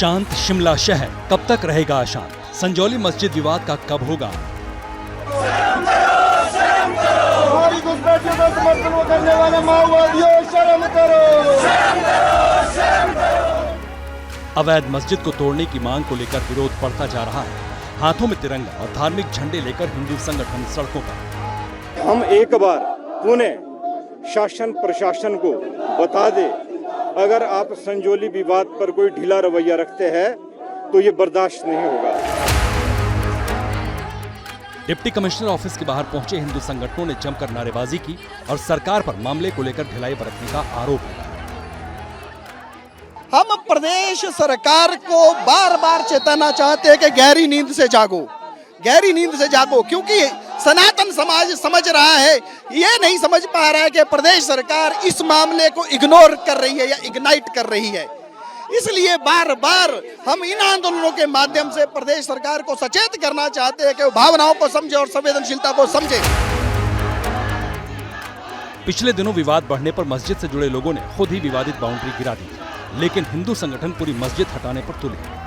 शांत शिमला शहर कब तक रहेगा अशांत? संजौली मस्जिद विवाद का कब होगा? हमारी घुसपैठियों का समर्थन करने वाले माओवादियों, शर्म करो। अवैध मस्जिद को तोड़ने की मांग को लेकर विरोध बढ़ता जा रहा है। हाथों में तिरंगा और धार्मिक झंडे लेकर हिंदू संगठन सड़कों पर। हम एक बार पुनः शासन प्रशासन को बता दे, अगर आप संजौली विवाद पर कोई ढीला रवैया रखते हैं तो ये बर्दाश्त नहीं होगा। डिप्टी कमिश्नर ऑफिस के बाहर पहुंचे हिंदू संगठनों ने जमकर नारेबाजी की और सरकार पर मामले को लेकर ढिलाई बरतने का आरोप लगाया। हम प्रदेश सरकार को बार बार चेताना चाहते हैं कि गहरी नींद से जागो, गहरी नींद से जागो, क्योंकि सनातन समाज समझ रहा है, ये नहीं समझ पा रहा है कि प्रदेश सरकार इस मामले को इग्नोर कर रही है या इग्नाइट कर रही है। इसलिए बार बार हम इन आंदोलनों के माध्यम से प्रदेश सरकार को सचेत करना चाहते हैं कि वो भावनाओं को समझे और संवेदनशीलता को समझे। पिछले दिनों विवाद बढ़ने पर मस्जिद से जुड़े लोगों ने खुद ही विवादित बाउंड्री गिरा दी, लेकिन हिंदू संगठन पूरी मस्जिद हटाने पर तुले।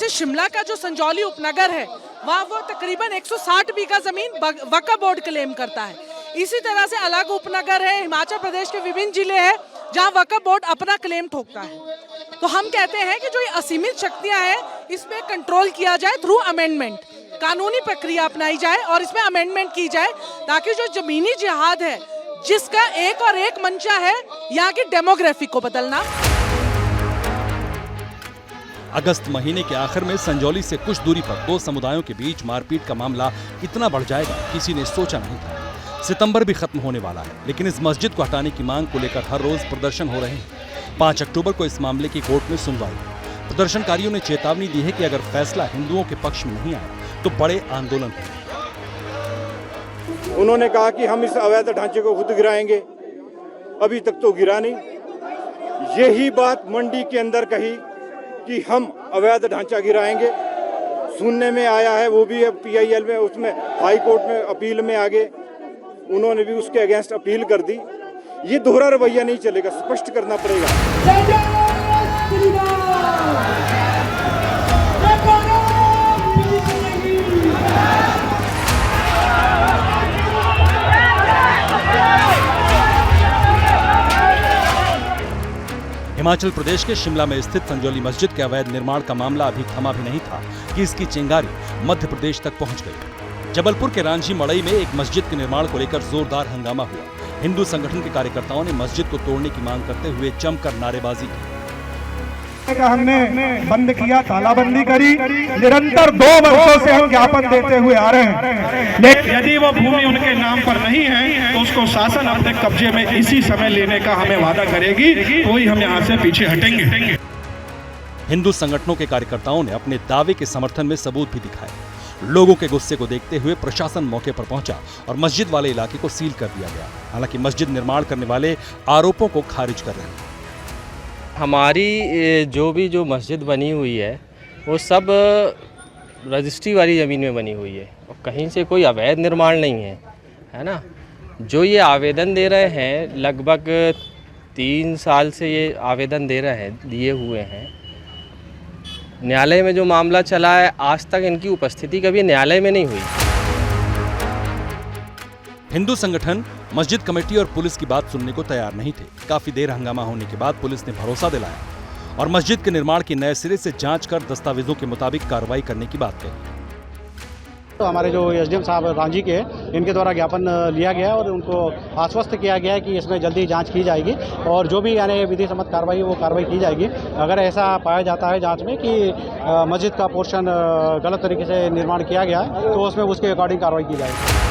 शिमला का जो संजौली उपनगर है, वहाँ वो तकरीबन 160 बीघा जमीन वक्फ बोर्ड क्लेम करता है। इसी तरह से अलग उपनगर है, हिमाचल प्रदेश के विभिन्न जिले हैं जहाँ वक्फ बोर्ड अपना क्लेम ठोकता है। तो हम कहते हैं कि जो ये असीमित शक्तियाँ हैं, इसमें कंट्रोल किया जाए थ्रू अमेंडमेंट, कानूनी प्रक्रिया अपनाई जाए और इसमें अमेंडमेंट की जाए, ताकि जो जमीनी जिहाद है जिसका एक और एक मंशा है यहाँ की डेमोग्राफी को बदलना। अगस्त महीने के आखिर में संजौली से कुछ दूरी पर दो समुदायों के बीच मारपीट का मामला इतना बढ़ जाएगा किसी ने सोचा नहीं था। सितंबर भी खत्म होने वाला है, लेकिन इस मस्जिद को हटाने की मांग को लेकर हर रोज प्रदर्शन हो रहे हैं। 5 अक्टूबर को इस मामले की कोर्ट में सुनवाई। प्रदर्शनकारियों ने चेतावनी दी है कि अगर फैसला हिंदुओं के पक्ष में नहीं आया तो बड़े आंदोलन होंगे। उन्होंने कहा कि हम इस अवैध ढांचे को खुद गिराएंगे, अभी तक तो गिरा नहीं। यही बात मंडी के अंदर कही कि हम अवैध ढांचा गिराएंगे, सुनने में आया है, वो भी PIL में, उसमें हाई कोर्ट में अपील में आगे, उन्होंने भी उसके अगेंस्ट अपील कर दी। ये दोहरा रवैया नहीं चलेगा, स्पष्ट करना पड़ेगा। हिमाचल प्रदेश के शिमला में स्थित संजौली मस्जिद के अवैध निर्माण का मामला अभी थमा भी नहीं था कि इसकी चिंगारी मध्य प्रदेश तक पहुंच गई। जबलपुर के रांझी मड़ई में एक मस्जिद के निर्माण को लेकर जोरदार हंगामा हुआ। हिंदू संगठन के कार्यकर्ताओं ने मस्जिद को तोड़ने की मांग करते हुए जमकर नारेबाजी की। हमने बंद किया, तालाबंदी करी, निरंतर 2 वर्षों से हम ज्ञापन देते हुए आ रहे हैं, लेकिन यदि वो भूमि उनके नाम पर नहीं है तो उसको शासन अपने कब्जे में इसी समय लेने का हमें वादा करेगी, कोई हम यहाँ से पीछे हटेंगे। हिंदू संगठनों के कार्यकर्ताओं ने अपने दावे के समर्थन में सबूत भी दिखाए। लोगों के गुस्से को देखते हुए प्रशासन मौके पर पहुंचा और मस्जिद वाले इलाके को सील कर दिया गया। हालांकि मस्जिद निर्माण करने वाले आरोपों को खारिज कर रहे हैं। हमारी जो मस्जिद बनी हुई है वो सब रजिस्ट्री वाली ज़मीन में बनी हुई है और कहीं से कोई अवैध निर्माण नहीं है ना। जो ये आवेदन दे रहे हैं, लगभग 3 साल से ये आवेदन दिए हुए हैं। न्यायालय में जो मामला चला है, आज तक इनकी उपस्थिति कभी न्यायालय में नहीं हुई। हिंदू संगठन मस्जिद कमेटी और पुलिस की बात सुनने को तैयार नहीं थे। काफी देर हंगामा होने के बाद पुलिस ने भरोसा दिलाया और मस्जिद के निर्माण की नए सिरे से जांच कर दस्तावेजों के मुताबिक कार्रवाई करने की बात कही। तो हमारे जो SDM साहब रांझी के, इनके द्वारा ज्ञापन लिया गया और उनको आश्वस्त किया गया है कि इसमें जल्दी जांच की जाएगी और जो भी यानी विधि सम्मत कार्रवाई वो कार्रवाई की जाएगी। अगर ऐसा पाया जाता है जांच में कि मस्जिद का पोर्शन गलत तरीके से निर्माण किया गया है तो उसमें उसके अकॉर्डिंग कार्रवाई की जाएगी।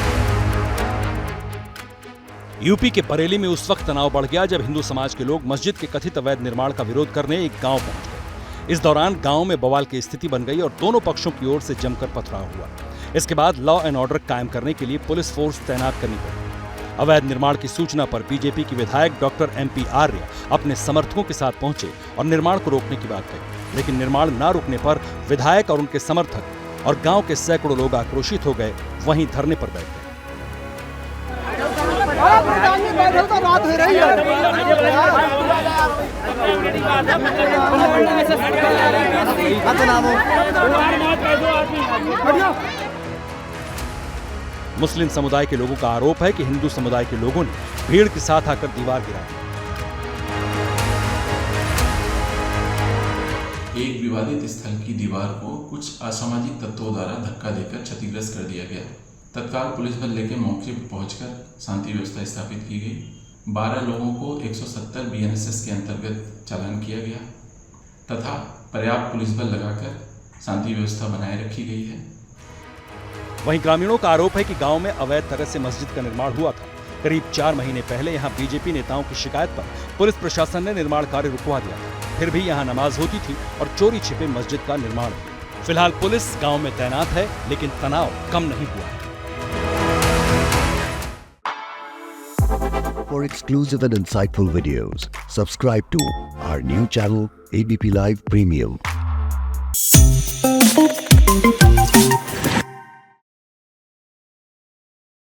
यूपी के बरेली में उस वक्त तनाव बढ़ गया जब हिंदू समाज के लोग मस्जिद के कथित अवैध निर्माण का विरोध करने एक गांव पहुंच गए। इस दौरान गांव में बवाल की स्थिति बन गई और दोनों पक्षों की ओर से जमकर पथराव हुआ। इसके बाद लॉ एंड ऑर्डर कायम करने के लिए पुलिस फोर्स तैनात करनी पड़ी। अवैध निर्माण की सूचना पर बीजेपी की विधायक डॉक्टर MP आर्य अपने समर्थकों के साथ पहुंचे और निर्माण को रोकने की बात कही, लेकिन निर्माण न रुकने पर विधायक और उनके समर्थक और गांव के सैकड़ों लोग आक्रोशित हो गए, वहीं धरने पर बैठ गए। बात हो रही है। मुस्लिम समुदाय के लोगों का आरोप है कि हिंदू समुदाय के लोगों ने भीड़ के साथ आकर दीवार गिराई। एक विवादित स्थल की दीवार को कुछ असामाजिक तत्वों द्वारा धक्का देकर क्षतिग्रस्त कर दिया गया। तत्काल पुलिस बल लेकर मौके पर पहुंचकर शांति व्यवस्था स्थापित की गई। 12 लोगों को 170 BNSS के अंतर्गत चालान किया गया तथा पर्याप्त पुलिस बल लगाकर शांति व्यवस्था बनाए रखी गई है। वहीं ग्रामीणों का आरोप है कि गांव में अवैध तरह से मस्जिद का निर्माण हुआ था। करीब 4 महीने पहले यहां बीजेपी नेताओं की शिकायत पर पुलिस प्रशासन ने निर्माण कार्य रुकवा दिया था। फिर भी यहां नमाज होती थी और चोरी छिपे मस्जिद का निर्माण हुआ। फिलहाल पुलिस गांव में तैनात है, लेकिन तनाव कम नहीं हुआ है। For exclusive and insightful videos, subscribe to our new channel ABP Live Premium.